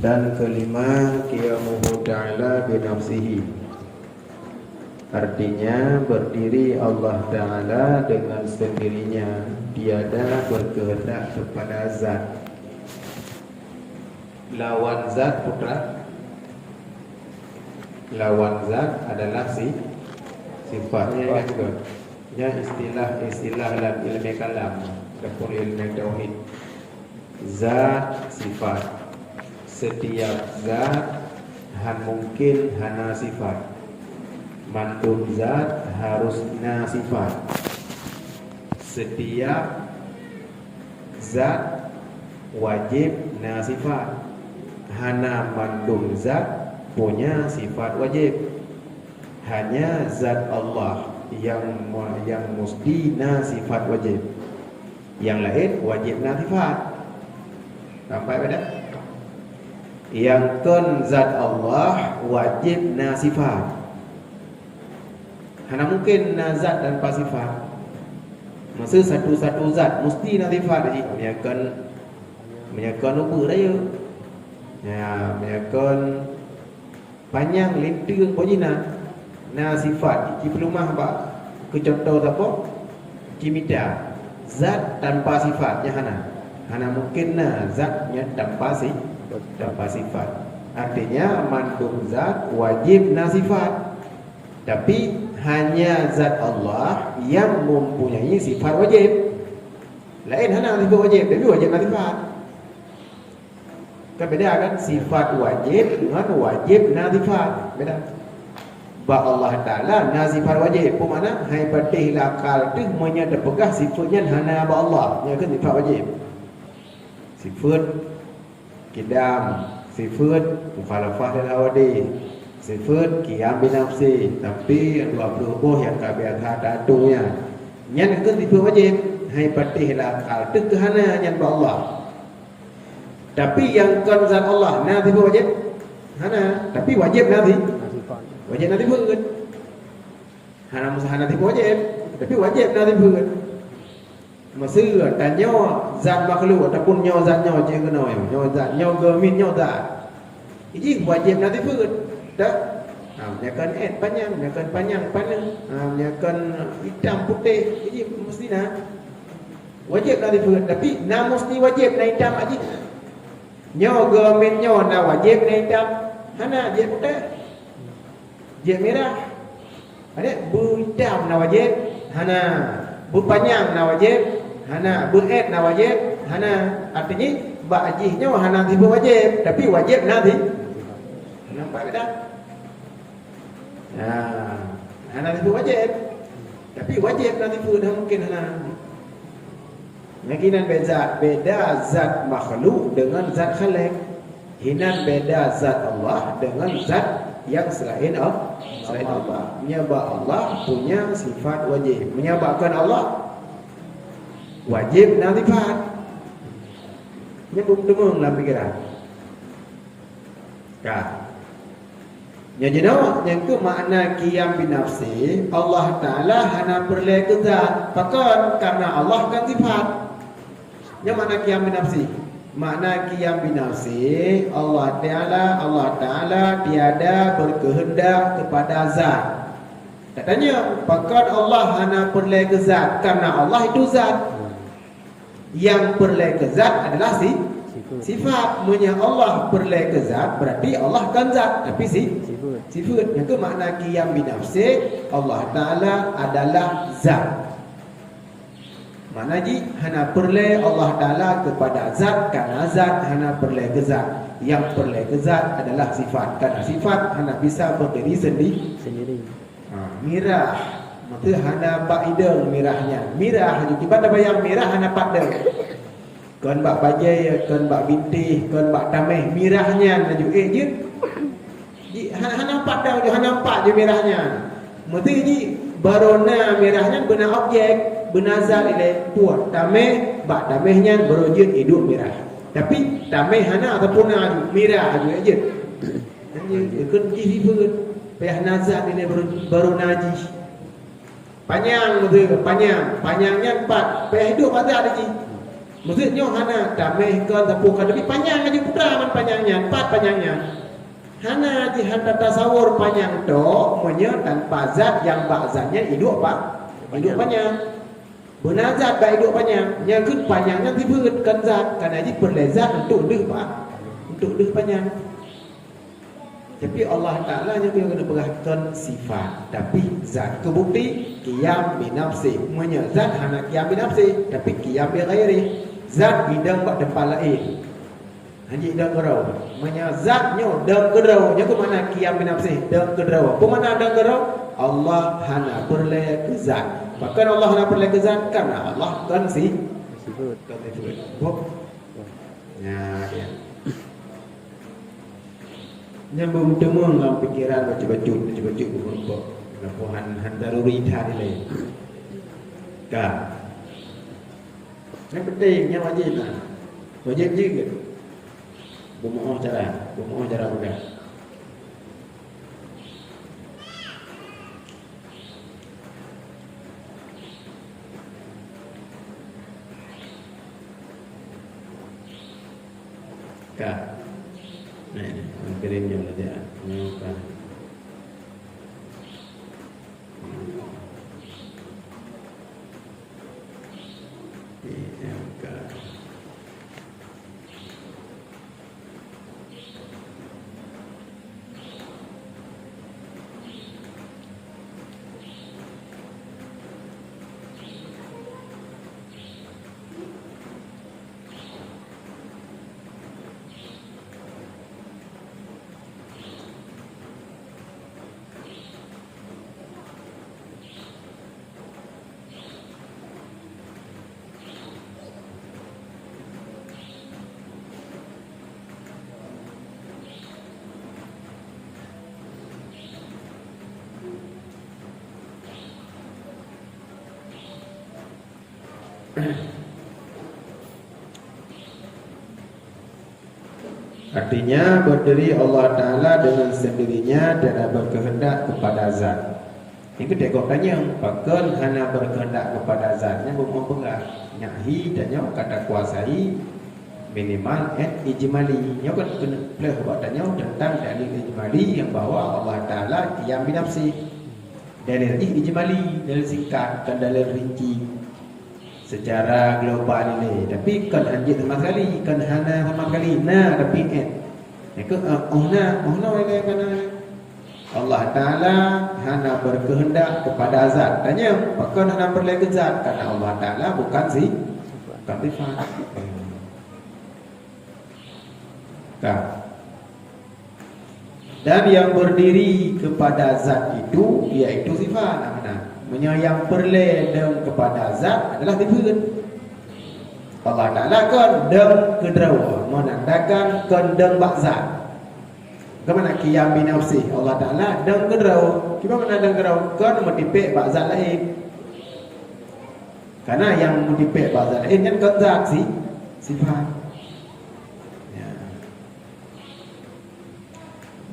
Dan kelima, qiyamuhu ta'ala binafsihi. Artinya berdiri Allah Ta'ala dengan sendirinya, tiada berkehendak kepada zat. Lawan zat putra, lawan zat adalah sifatnya kan juga. Ya istilah dalam ilmu kalam ataupun ilmu tauhid. Zat sifat. Setiap zat mungkin hana sifat. Mandum zat harusna sifat. Setiap zat wajib na sifat. Hana mandum zat punya sifat wajib. Hanya zat Allah yang mesti na sifat wajib. Yang lain wajib na sifat. Sampai pada yang kan zat Allah wajib na sifat. Hana mungkin na zat tanpa sifat. Masa satu-satu zat mesti na sifat lagi. Menyakan apa dia? Ya, menyakan panjang lenteng pojina. Na sifat iki pelumah apa? Kecontoh apa? Kimita. Zat tanpa sifatnya hana mungkin na zatnya tanpa sifat. Artinya mandum zat wajib na sifat. Tapi hanya zat Allah yang mempunyai sifat wajib. Lain hana sifat wajib, tapi wajib na sifat. Kan beda kan? Sifat wajib dengan wajib na sifat. Beda. Ba Allah Ta'ala na sifat wajib. Apa makna? Hai patih lakal tu menyada pegah sifatnya hana ba Allah. Nya kan sifat wajib. Sifat kidam, sifat mukhalafah dan awadi, sifat qiyam bi nafsi. Tapi Allah berhubung yang kabiatha datunya. Nya kan sifat wajib. Hai patih lakal tu hana nya ba Allah. Tapi yang kan zat Allah na sifat wajib hana, tapi wajib nanti. Wajib nanti pun hana musahana nanti wajib, tapi wajib nanti pun. Masa tanya zat makhluk ataupun nyawa zat nyawa je kena nyawa zat nyawa gemin nyawa zat. Ini wajib nanti pun. Dah. Menyakan panjang panang, menyakan hitam putih. Ini mesti nak wajib nanti pun. Tapi na mesti wajib na hitam aja. Nyawa gemin nyawa na wajib na hitam. Hana je putih. Dia merah. Ada berhitam na wajib, hana. Berpanjang na wajib, hana. Berat na wajib, hana. Artinya ba'jihnya hana tiba wajib, tapi wajib nanti. Nampak tak? Hana tiba wajib, tapi wajib nanti pun mungkin hana. Yakinan beda zat makhluk dengan zat khalik. Hinan beda zat Allah dengan zat yang selain Allah. Menyembah Allah punya sifat wajib. Menyembahkan Allah wajib dan sifat. Nyebut temung dalam fikiran. Yang ke makna qiyam binafsi, Allah Ta'ala hana perlai ke zat. Pakon karena Allah kan sifat. Yang makna qiyam binafsi? Makna qiyam binafsi, Allah Ta'ala tiada berkehendak kepada zat. Katanya, pakon Allah hana perlai ke zat karena Allah itu zat. Yang perlai ke zat adalah sifat. Punya Allah perlai ke zat berarti Allah kan zat, tapi sifat. Yang ke makna qiyam binafsi, Allah Ta'ala adalah zat. Mana ji hana perlai Allah Ta'ala kepada zat karena zat hana perlai ke zat. Yang perlai ke zat adalah sifat. Karena sifat hana bisa berdiri sendiri. Mirah maka hana bak hidung mirahnya. Mirah tiba ada bayang mirah hana padang. Kon bak bajai, kon bak bintih, kon bak tameh mirahnya na ju je. Ji hana padang je hana nampak je mirahnya. Maka ji barona mirahnya benar objek. Benazal ilai puak tameh bak tamehnya berujud hidup merah. Tapi tameh hana ataupun merah aja. Hanya kunci sifat payah nazar ilai baru najis. Panjang betul, panjangnya 4. Payah hidup ada ji. Maksudnya hana damai ke tapukan lebih panjang aja putra man panjangnya, 4 panjangnya. Hana di hantar tasawur panjang do menye tanpa zat yang bazatnya hidup apa? Hidup panjang. Benar zat baik hidup panjang. Yang ke panjangnya diberikan zat karena ini berlezat untuk deh pak, untuk deh panjang. Tapi Allah Ta'ala yang kena berahkan sifat. Tapi zat kebukti qiyam binafsi. Maksudnya zat hana qiyam binafsi. Tapi qiyam bighairi. Zat hidang buat depan lain. Hanya hidang gerau. Maksudnya zatnya dang gerau. Yang ke mana qiyam binafsi? Dang gerau. Apa mana dang gerau? Allah hana berlaya ke zat. Bahkan Allah hana berlaya ke zat karena Allah kan sifat. Ya. Nyambung temung dalam pikiran baca-baca beberapa laporan handaruri tadi lain. Kan? Yang penting yang wajib lah. Wajib juga. Bermohon cara bukan. Kan? Ini kirimnya saja. Bukan. Artinya berdiri Allah Ta'ala dengan sendirinya dan berkehendak kepada zat. Ini tengok tanya, bahkan hanya berkehendak kepada zatnya bermohon pegang. Nyahi dan nyawa kata kuasai minimal ijmali. Nyawa kan kena pelih buat tanya tentang dalil ijmali yang bahawa Allah Ta'ala qiyam binafsi. Dalil ijmali, dalil singkat dan dalil rinci secara global ini. Tapi kan anjit sama sekali, kan hana sama sekali. Nah, tapi itu ohna oleh kana Allah Ta'ala hana berkehendak kepada zat. Tanya, bahkan hana berlai ke zat karena Allah Ta'ala bukan sifat. Dan yang berdiri kepada zat itu yaitu sifat. Yang perle deng kepada zat adalah sifat. Allah Ta'ala kan deng kedrawa menandakan kan deng bak zat. Kemana qiyam binafsi Allah Ta'ala deng kedrawa. Gimana deng kedrawa? Kan mentipik bak zat lain. Karena yang mentipik bak zat lain kan kan zat sifat.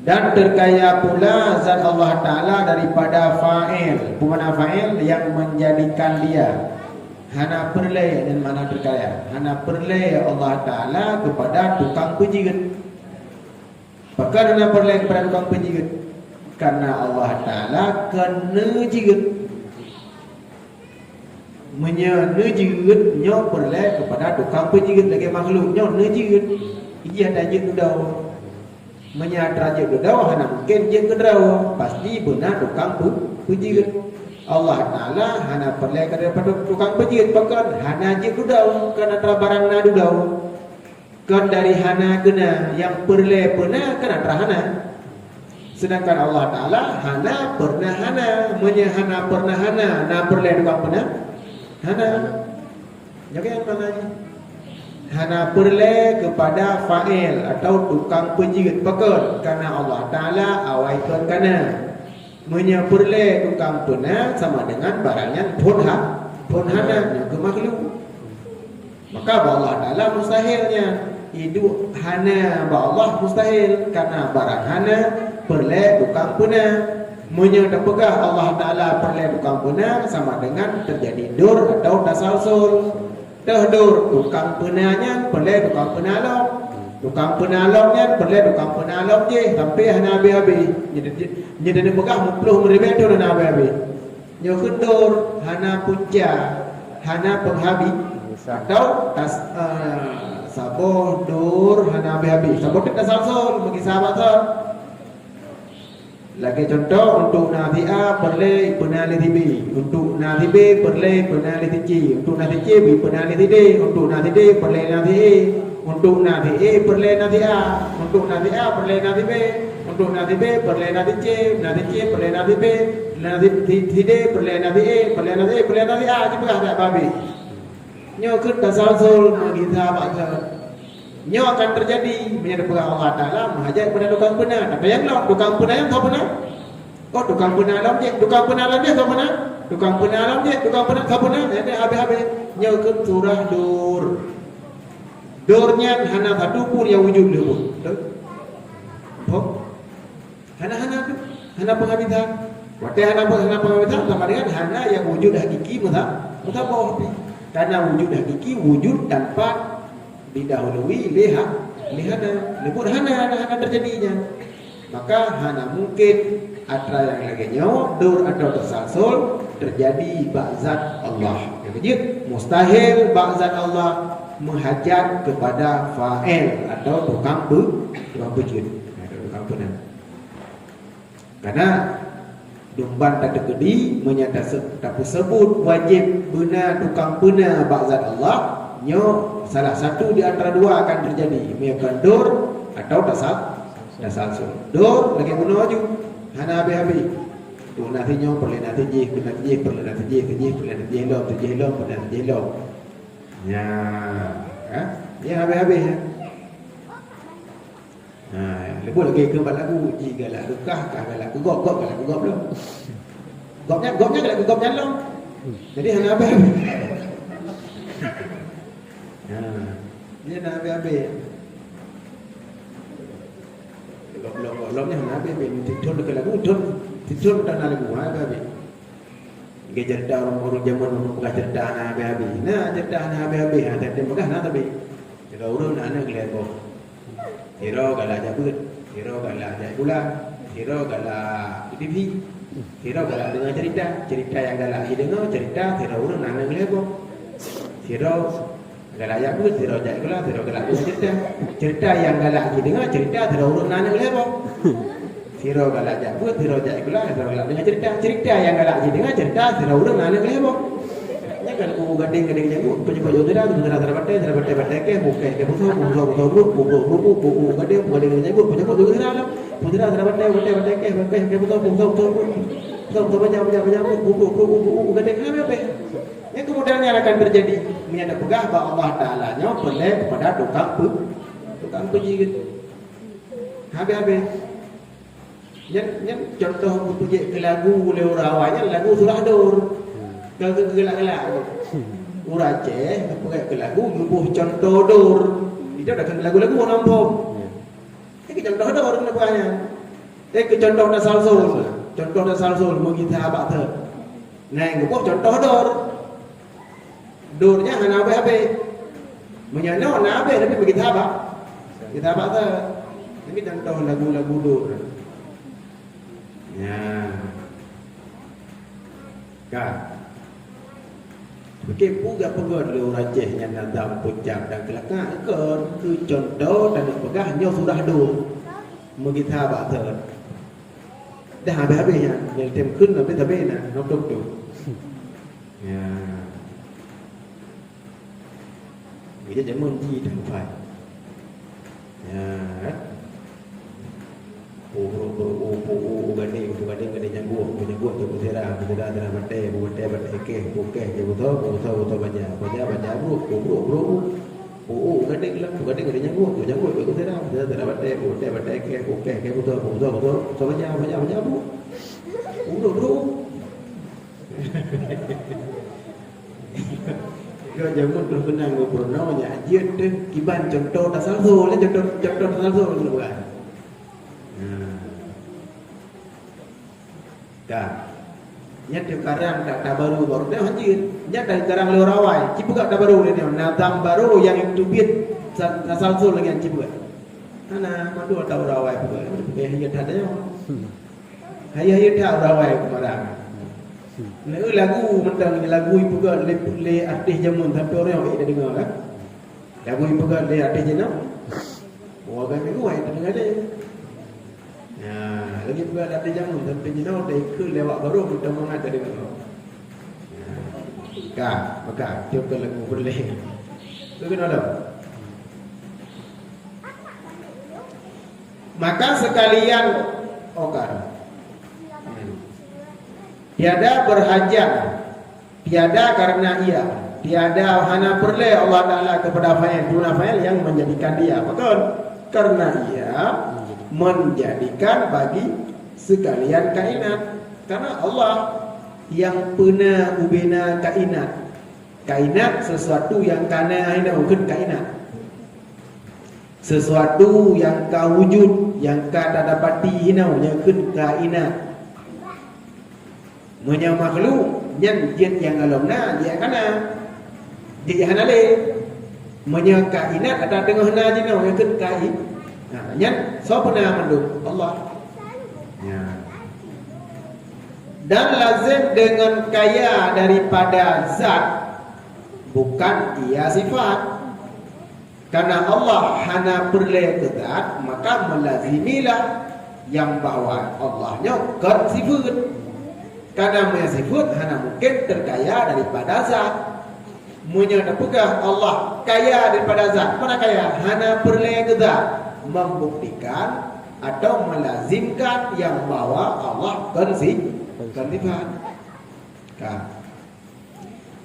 Dan terkaya pula zat Allah Ta'ala daripada fa'il. Pemana fa'il yang menjadikan dia hana perlay dan mana terkaya. Hana perlay Allah Ta'ala kepada tukang penjigat. Bahkan hana perlay kepada tukang penjigat karena Allah Ta'ala kena jigat. Menyejigat nyo perlay kepada tukang penjigat lagi makhluk nyo nejigat. Ia ada jigat dudau. Menyadar je dawa hana mungkin je kedrawa pasti benar tukang pujian Allah Ta'ala hana perlai daripada tukang pujian bahkan hana je dawa kan antara barang na dawa kan dari hana kena yang perlai pernah kan antara hana sedangkan Allah Ta'ala hana pernah hana menyahana pernah hana na perlai tukang pernah hana jaga yang mana ni hana perle kepada fa'il atau tukang penjigat pekerja karena Allah Ta'ala awaikan kana menyeperle tukang pena sama dengan barangnya pun hana yang ke makhluk maka Allah Ta'ala mustahilnya hidup hana Allah mustahil karena barang hana perle tukang pena menyedepegah Allah Ta'ala perle tukang pena sama dengan terjadi dur atau tasalsul Contoh dur, tukang penanya perle tukang penolong. Tukang penolongnya perle tukang penolong je sampai hana habis-habis. Jadi pegah 40 tu hana habis-habis. Nyo kendur hana punca, hana penghabis. Atau tas saboh dur hana habis-habis. Saboh tak salsul bagi sahabat tu. Lagi contoh untuk Nabi A perle penali B, untuk Nabi B perle penali C, untuk Nabi C penali D, untuk Nabi D perle Nabi E, untuk Nabi E perle Nabi A, untuk Nabi A perle Nabi B, untuk Nabi B perle Nabi C, Nabi C perle Nabi B, Nabi D perle Nabi E, perle Nabi E perle Nabi A, cepat tak babi. Nyo kun tasalsul kita baca. Nyo akan terjadi menyadap Allah Ta'ala menghajat kepada tukang benar. Apa yang lah? Tukang benar yang tahu benar? Oh, tukang benar alam je. Tukang benar alam je tahu benar? Tukang benar alam je. Tukang benar tahu benar? Jadi habis-habis. Nyo ke surah dur. Durnya hana satu pun yang wujud dia pun. Betul? Hana-hana tu. Hana penghabisan. Waktu hana penghabisan sama dengan hana yang wujud hakiki. Betul bawah. Karena wujud hakiki wujud tanpa didahului lihana lebut hana terjadinya, maka hana mungkin antara yang lagi nyawa dur atau tersalsul terjadi ba'zat Allah. Jadi mustahil ba'zat Allah menghajat kepada fa'il atau tukang bujud, tukang penang. Karena dumban tak terkedi menyatakan tersebut wajib benar tukang pena ba'zat Allah. Nyo salah satu di antara dua akan terjadi, meyakan dur atau tasalsul. Dur lagi menuju hana habis-habis. Tu nanti nyo perle nanti je, perle nanti je lom. Ya, dia habis-habis ya. Lepas lagi keempat lagu ji galak dekah kah galak gop galak gop belum. Gopnya galak gop nyalong. Jadi hana habis-habis. Dia dah habis-habis. Belum-belumnya habis-habis. Tidur dekat lagu, tidur tak nak lagu, habis-habis. Dia cerita orang-orang zaman orang pegah cerita nak habis-habis. Nah, cerita nak habis-habis. Tapi pegah nak tapi. Cerita urut nak nak kelihatan. Hero galak jabut, hero galak jahit bulan, hero galak TV, hero galak dengar cerita yang galak dengar cerita, hero urut nak nak kelihatan. Hero galak ayat pun tidak ajak pula, tidak galak cerita yang galak je dengar cerita tidak urut nana lepo. Tidak galak ajak pun tidak ajak pula, tidak galak dengar cerita yang galak je dengar cerita tidak urut nana lepo. Ya kan aku gading jago, penjual tidak batai ke bukan ke butuh gading jago, penjual tidak lah, tidak batai ke butuh banyak buku gading apa? Yang kemudian yang akan terjadi menyadap pegah bahawa Allah Ta'ala nya perle kepada tukang puji habis-habis. Yang contoh puji ke lagu oleh orang awalnya lagu surah dur gelak-gelak urang Aceh pakai ke lagu nubuh contoh dur itu dah kan lagu-lagu orang kampung. Ini contoh dur namanya. Ke contoh tasalsul mengita abak tu. Nah, nubuh contoh dur. Durnya hana habis-habis. Menyana nak habis tapi begitu apa? Kita apa tu? Ini contoh lagu-lagu dur. Ya. Kan? Okey, puga pegod le orang Aceh yang datang puncak dan kelakar ke contoh dan pegahnya sudah dur. Begitu apa tu? Dah habis-habis ya. Yang tem kun habis-habis nak nokok tu. Ya. Dia jangan ji dan fai. Ya. Gading janggu tu putera dalam batai ke bukan je betul baca bro gading janggu putera dalam batai ke betul baca bro Kalau jamun berbenang berbenang nya ajit deh kiban contoh tasalsul lah contoh tasalsul dulu bukan. Dah. nya de karang tak baru baru dah anjir nya dari karang le rawai cibuga tak baru dia nadam baru yang itu bit asal-usul lagi yang cibuga ana madu tak rawai buga ya ada yo hayya tak rawai kemarang lagu mentang lagu ibuga le artis jamun sampai orang yang tak dengar kan lagu ibuga le artis jenam orang itu ai tak dengar dia. Lagi pula ada jamun sampai jenau dah ikut lewat baru kita mengajar dengan maka tiap lagu boleh bagaimana maka sekalian tiada berhajat tiada karena ia tiada hana perle Allah Ta'ala kepada fa'il tuna fa'il yang menjadikan dia betul karena ia menjadikan bagi sekalian kainat karena Allah yang pernah ubina kainat sesuatu yang kana aina ukun kainat sesuatu yang ka wujud yang ka tak dapati hinau yang kun kainat punya makhluk yang jin yang alamna dia kana dia hanale punya kainat ada tengah na jinau yang kun kain yang so pernah menduk Allah ya. Dan lazim dengan kaya daripada zat bukan ia sifat karena Allah hana perle ke zat maka melazimilah yang bahawa Allahnya kan sifat karena punya sifat hana mungkin terkaya daripada zat punya dapegah Allah kaya daripada zat mana kaya hana perle ke zat membuktikan atau melazimkan yang bahwa Allah kan sifat.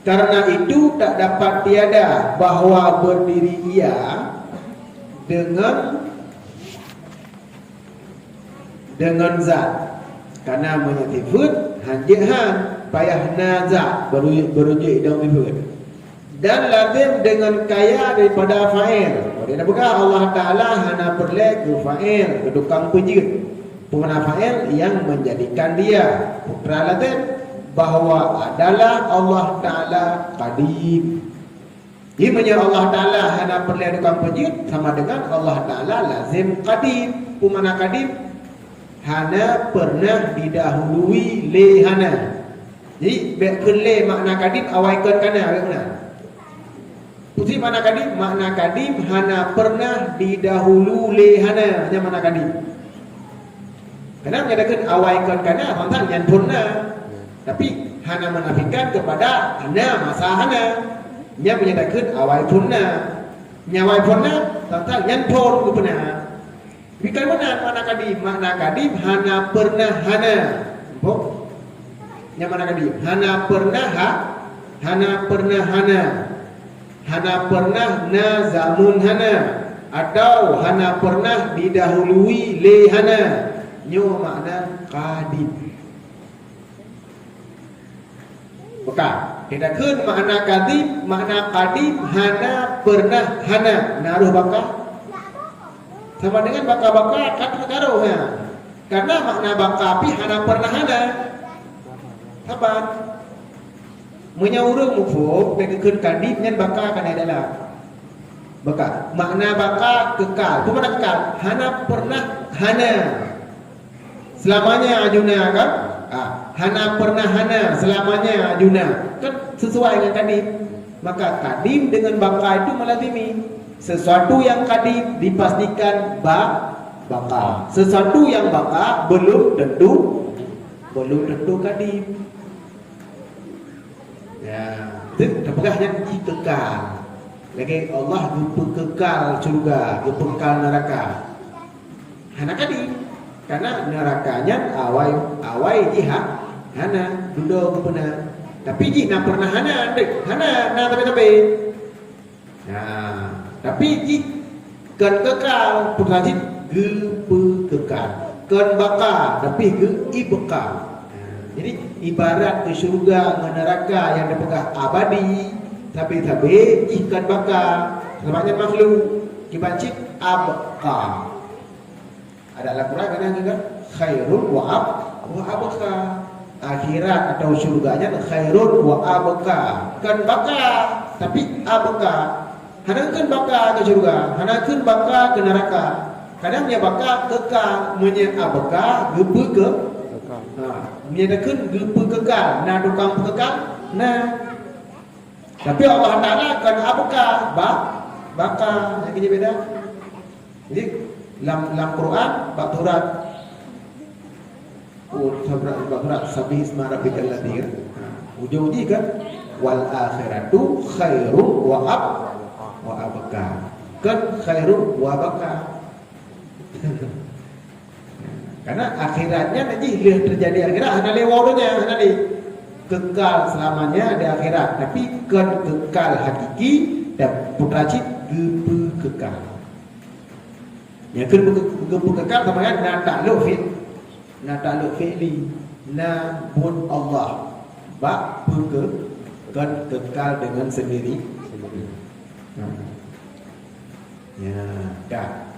Karena itu tak dapat tiada bahwa berdiri ia dengan zat. Karena menyebut hanjihan payah nazat berujuk dan sifat. Dan lazim dengan kaya daripada fa'il. Dia nak buka Allah Ta'ala hana perle ke fa'il, ke tukang pejut. Pemana fa'il yang menjadikan dia putra lazim bahawa adalah Allah Ta'ala qadim. Ia punya Allah Ta'ala hana perle tukang pejut sama dengan Allah Ta'ala lazim qadim. Pemana qadim? Hana pernah didahului le hana. Jadi bekun le makna qadim awaikan kana bagaimana? Putih mana kadim? Makna kadim hana pernah didahulu lehana. Yang mana kadim? Karena menyatakan awaikan kana tentang yang purna. Tapi hana menafikan kepada hana masa hana. Yang menyatakan awai purna. Nyawai purna tentang yang pur purna. Bukan benar mana kadim? Makna kadim hana pernah hana. Yang mana kadim? Hana pernah hana pernah hana. Hana pernah nazamun hana atau hana pernah didahului le hana nyo makna qadim maka kita kun makna qadim hana pernah hana naruh baka sama dengan baka kata taruh karena makna baka api hana pernah hana apa menyauruh mufuk dengan kadib dengan baka kan adalah baka makna baka kekal apa makna kekal hana pernah hana selamanya ajuna kan hana pernah hana selamanya ajuna kan sesuai dengan kadib maka kadib dengan baka itu melazimi sesuatu yang kadib dipastikan baka sesuatu yang baka belum tentu kadib. Ya, itu apakah yang kekal? Lagi Allah lupa kekal surga, lupa kekal neraka. Hana kadi, karena nerakanya awai jihad, hana duduk pernah. Tapi jih nak pernah hana tapi. Nah, tapi jih kan kekal, perhati gepe kekal, kan bakal, tapi ge ibekal. Jadi ibarat ke syurga ke neraka yang dipegang abadi tapi ikan bakar selamanya makhluk dibancit abqa ada Al-Quran kan khairul wa abqa akhirat atau syurganya khairun wa abqa. Kan baka, tapi abqa. Hanakeun baka ke syurga, hanakeun baka ke neraka. Kadang dia baka kekal, munye abqa geupeut ke kekal. Menyatakan geupeut kekal, nah tukang kekal. Nah. Tapi Allah Taala kan abqa, baka, yang beda. Jadi dalam Quran bab surat Sabih isma rabbikal ladzi, ujung-ujung kan wal akhiratu khairu wa abqa. Kan khairu wa abqa. Karena akhiratnya nanti terjadi akhirat hana lewarnya, hana di kekal selamanya di akhirat, tapi kan kekal hakiki dan putracit kekal. Yang kekal sama kan na ta'alluq fi'li na bun Allah ba kan kekal dengan sendiri. Ya, dah.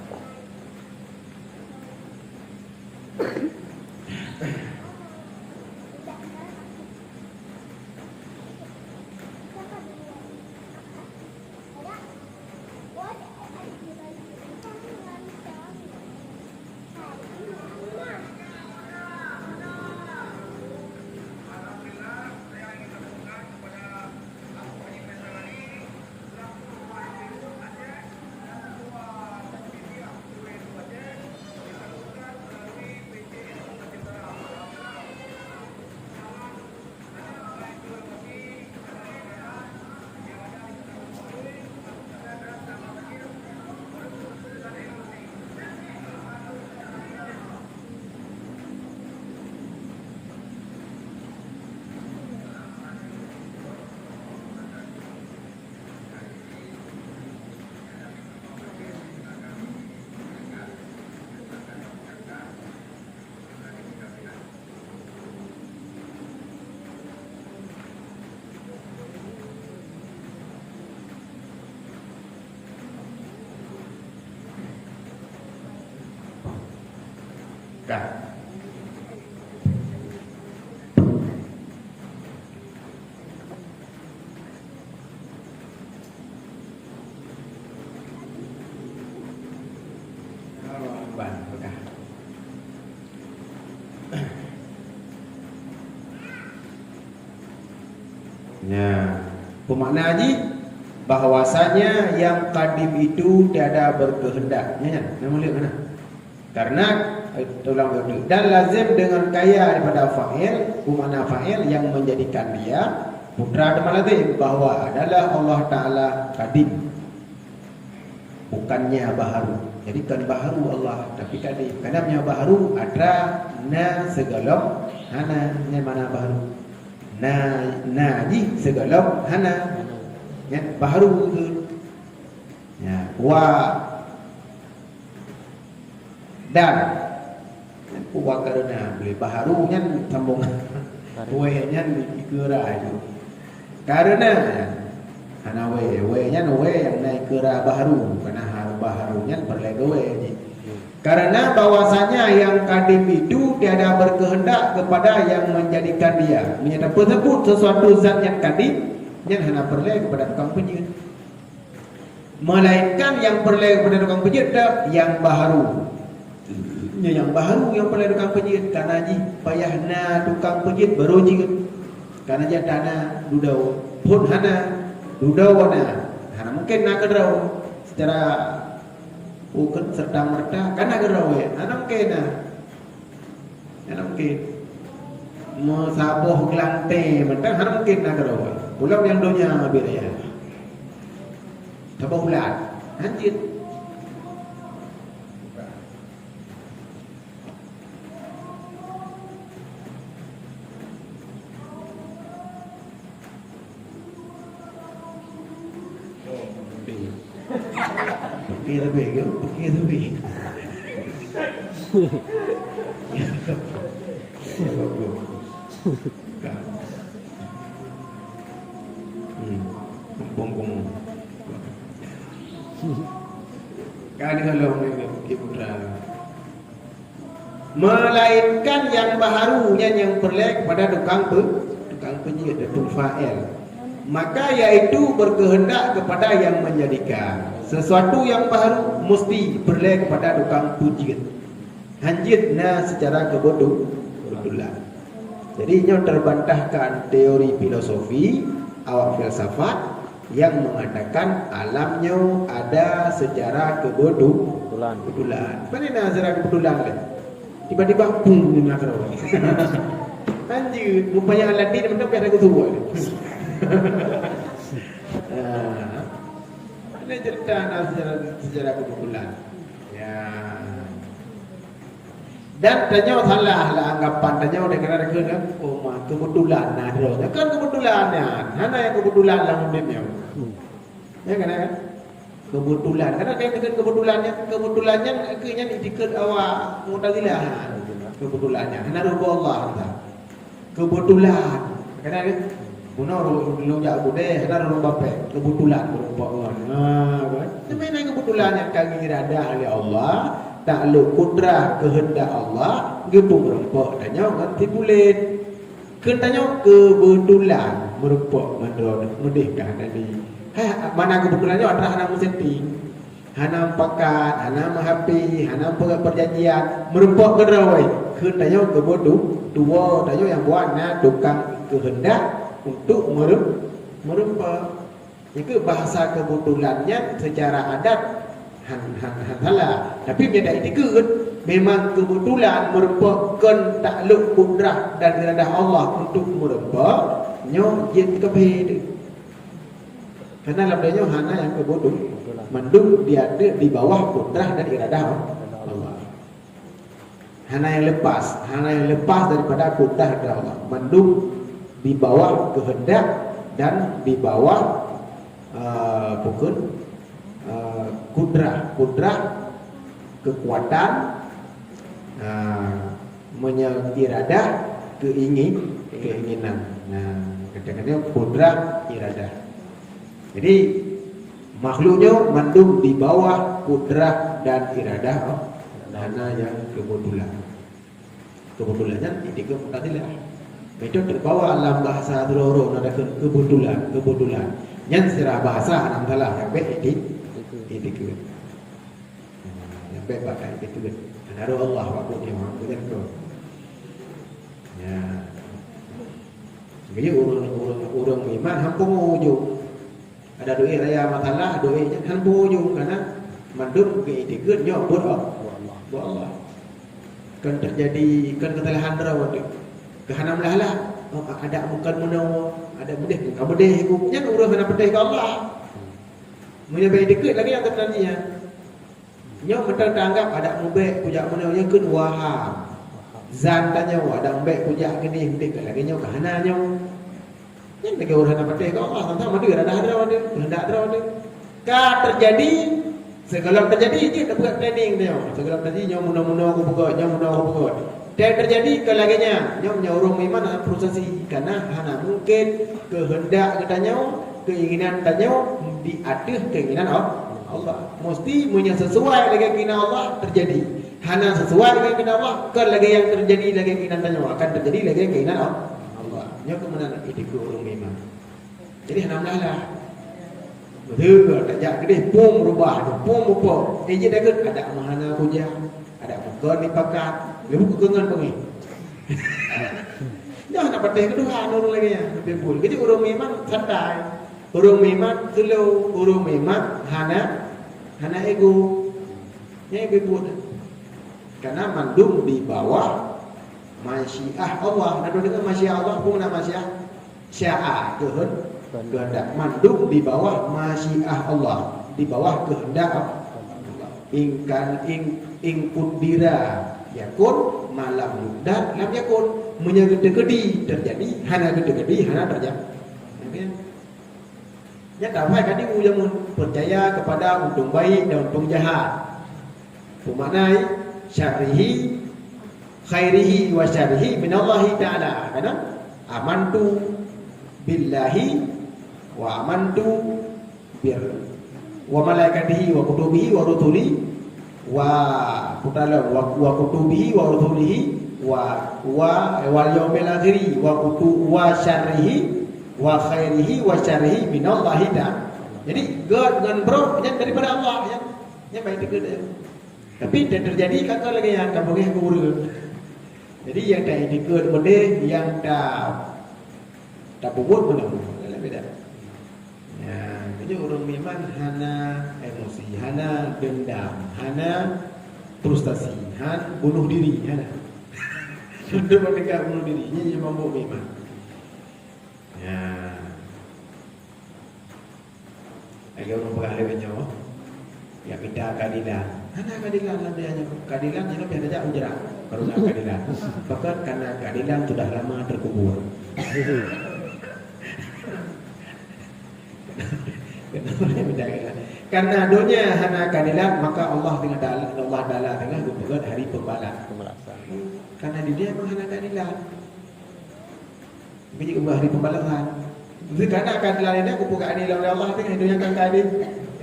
Dah. Ya, pemakna haji bahwasanya yang qadim itu tiada berkehendak. Ya, nama lihat mana? Karena tulang betul dan lazim dengan kaya daripada fa'il, pemakna fa'il yang menjadikan dia putra Adam lazim bahwa adalah Allah Taala qadim, bukannya baharu. Jadi kan baharu Allah tapi qadim. Kadangnya baharu ada na segala hana yang mana baharu. Naji segala hana ya baharu itu ya wa dan wa karena boleh baharunya sambung we-nya dikira itu karena hana we-nya yang naik kira baharu karena baharunya berlegawe karena bahwasanya yang qadim itu tiada berkehendak kepada yang menjadikan dia. Menyatakan tersebut sesuatu zat yang qadim yang hanya perlu kepada tukang pijit. Melainkan yang perlu kepada tukang pijit yang baharu. Yang baharu yang perlu tukang pijit karena ji payahna tukang pijit baru ji. Karena dia dana dudau pun hana dudau hana mungkin nak kedrau secara bukan serta merta kan agak rawe anak kena mau saboh gelante mentang anak mungkin agak rawe pulau yang dunia beda ya saboh ulat anjir Pergi lebih. Bong. Kan kalau ni putra. melainkan yang baharunya yang berlaku kepada tukang penyiar dan fa'il. Maka yaitu berkehendak kepada yang menjadikan sesuatu yang baru mesti berlaku kepada tukang penyiar. Hanjitna secara kebetulan. Jadi nyo terbantahkan teori filosofi awak filsafat yang mengatakan alamnya ada secara kebetulan. Mana nak secara kebetulan kan? Tiba-tiba pung ni nak terus. Anjir, rupanya Aladdin betul ada ketua. Ini cerita secara kebetulan. Ya. Dan tanya salah lah anggapan tanya orang kena kena oh mah kebetulan nah terus kan kebetulannya hana yang kebetulan lah mungkinnya ya kan kebetulan karena kayak kebetulannya akhirnya dikit awak Mu'tazilah kebetulannya hana rupa Allah kebetulan karena guna lu jak bude hana rupa bape kebetulan rupa Allah kan sebenarnya kebetulannya kaki irada oleh Allah takluk kudrah kehendak Allah gepung merempok tanya nanti bulat kentanya kebetulan merempok merdeka tadi mana kebetulannya ada hana setting hana pakat hana mahapi hana perjanjian merempok kerawai kentanya kebetulan dua tanya yang buat na tukang kehendak untuk merempok itu bahasa kebetulannya secara adat salah tapi dia tak ikut memang kebetulan merupakan takluk kudrah dan iradah Allah untuk merempah nyo jin kepede karena labdanya hana yang kebetulan mendung dia ada di bawah kudrah dan iradah Allah hana yang lepas daripada kudrah dan Allah mendung di bawah kehendak dan di bawah kudrah kekuatan iradah keinginan kadang-kadang kudrah iradah jadi makhluknya mandum di bawah kudrah dan iradah hana yang kebetulannya itu Mu'tazilah itu terbawa alam bahasa dorong ada kebetulan yang secara bahasa alam salah yang baik itu yang baik pakai itu ada Allah waktu yang mampu tu ya jadi orang iman hampung ujung ada doa raya masalah doanya hampung ujung karena mandum ke itu nyo buat Allah kan terjadi kan kesalahan terawat kehanam lah ada bukan menawa ada bedeh kamu bedeh hukumnya urang kena bedeh ke Allah punya baik dekat lagi yang tertanya nyo betul tanggap ada mubek kujak menawa yang kun waham zan tanya ada mubek kujak gini dekat lagi nyo kahana nyo yang lagi urang kena bedeh ke Allah tentang madu ada hendak ada ka terjadi segala terjadi dia dah buat planning dia segala terjadi nyo mudah-mudah aku buka dan terjadi kelaginya nyo urang iman prosesi karena hana mungkin kehendak katanya keinginan tanya diaduh keinginan Allah mesti punya sesuai dengan keinginan Allah terjadi hana sesuai dengan keinginan Allah kan lagi yang terjadi lagi keinginan tanya akan terjadi lagi keinginan Allah nyo kemenangan itu urang iman jadi hana lah betul tak jak gede pum rubah pum apa je dah ada mahana puja ada bukan dipakat lebu kegengan pengi jangan nak patih kedua orang lagi ya bebul jadi urang memang santai urang memang slow urang memang hana ego nya bebul karena mandum di bawah masyiah Allah ada dengan masyiah Allah pun nama masyiah syaa kehendak mandum di bawah masyiah Allah di bawah kehendak Allah ing kudira yakun malam dan lam yakun menyegede-gede terjadi hana gede-gede hana terjadi ya tak baik kan dia yang percaya kepada untung baik dan untung jahat bermakna syarihi khairihi wa syarihi minallahi ta'ala kan amantu billahi wa amantu bir wa malaikatihi wa kutubihi wa rusuli wa putala wa kutubihi wa rusulihi wa wal yaumil akhir wa syarrihi wa khairihi wa syarrihi minallahi ta'ala. Jadi God dengan bro yang daripada Allah yang baik itu dia. Tapi dia terjadi kakak lagi yang kamu boleh kurang. Jadi yang dah dikut benda yang dah buat mana boleh beda. Ya, jadi orang memang hana emosi, hana dendam, hana frustasi, hana bunuh diri, hana. Sudah mendekat bunuh diri, ini yang mabuk memang. Ya. Lagi orang beralih banyak. Ya minta keadilan. Hana keadilan lah dia hanya keadilan jangan biar saja ujaran. Baru nak keadilan. Bahkan karena keadilan sudah lama terkubur. Karena adanya hana keadilan maka Allah Taala dengan membuat hari pembalasan. Karena dia memang hana keadilan. Ini juga hari pembalasan. Jadi karena keadilan ini aku buka keadilan oleh Allah dengan itu yang akan keadil.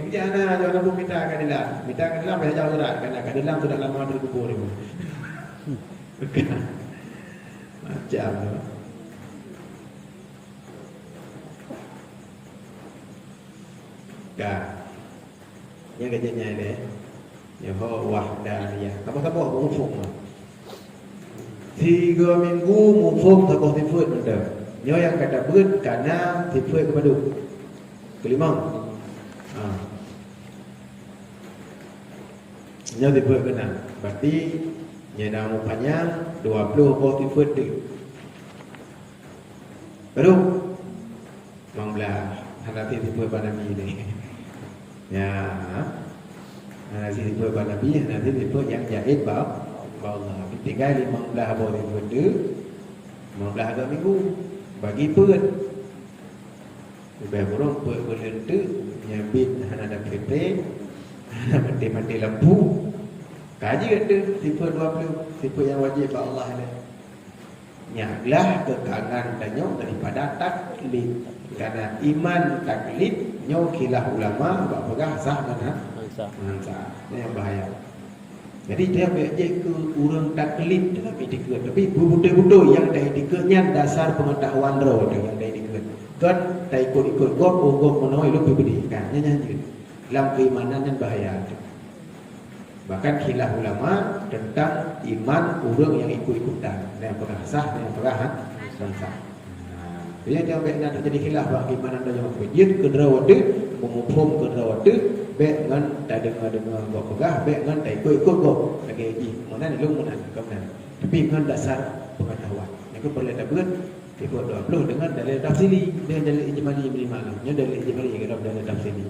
Yang jangan pun minta keadilan. Minta keadilan biasa jauh dah. Karena keadilan sudah lama terkubur itu. Macam tu. Dah. Yang kerjanya ini. Yang wahdaniyah. Apa-apa mufum. 3 minggu mufum tak kau tifut benda. Nyo yang kata berat karena tifut kepada kelima. Nyo tifut kena. Berarti nya dah panjang 20 kau tifut tu. Baru manglah hati tifut pada Nabi ni. Ya. Hati tifut pada Nabi, hati tifut yang jahit bab Allah. Tinggal 15 hari benda 15 hari minggu bagi perut lebih kurang perut berlenta nyabit ada kereta ada mati-mati lampu kaji ada tipe 20 tipe yang wajib Allah ada nyaklah kekangan danyo daripada taklid karena iman taklid nyo kilah ulama berpegang sah mana sah ini yang bahaya. Jadi dia berjek ke urang taklid tapi dikut. Tapi budak-budak yang dah dikutnya dasar pengetahuan roh yang dah dikut. Kan dah ikut-ikut gop menoi lu pribadi kan nyanyi. Dalam keimanan dan bahaya. Bahkan khilaf ulama tentang iman urang yang ikut-ikutan. Yang pernah sah, yang pernah sah. Jadi dia nak terjadi khilaf bagi iman dan yang berjit ke rawade, menghukum ke rawade. Baik dengan tak dengar buat pegah, baik dengan tak ikut buat lagi mana ni lu mana kau mana. Tapi dengan dasar pengetahuan. Yang perlu tak berat, ikut 20 dengan dalil tafsiri, dengan dalil ijmali minimal. Nya dalil ijmali yang ada dalil tafsiri.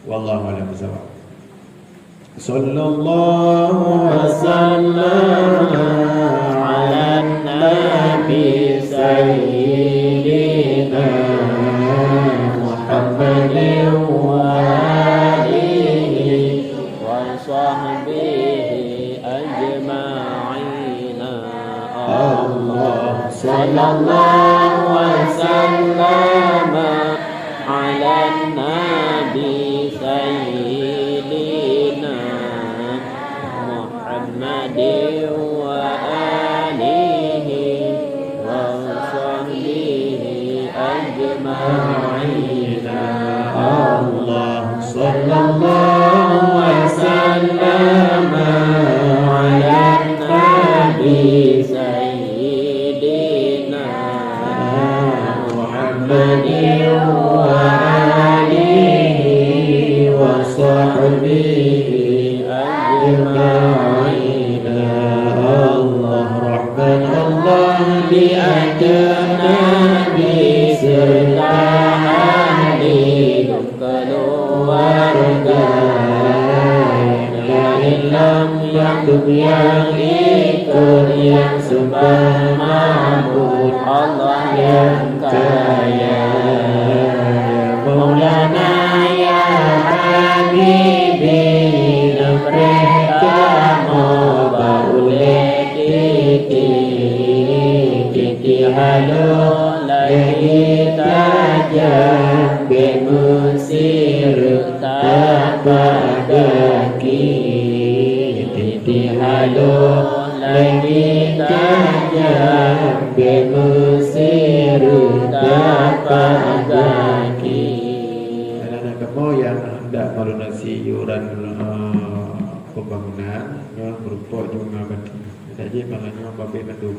Wallahu a'lam bishawab. Sallallahu wasallam ala nabi sayyidina Muhammadin wa sallallahu wasallam ala nabi sayyidina Muhammadin wa alihi wa sahbihi ajma'in. Allah sallallahu wasallam ala nabi yang ikut yang sembah ma'bud Allah yang kaya Maulana ya Habibi mereka mau bauleh titi halo lagi tajam bemusir tak pada kini Lalu lagi kajian Bemusir dapat kaki. Anak-anak kamu yang hendak melunasi yuran pembangunan, berupa juga bagi. Jadi maknanya babi mendung.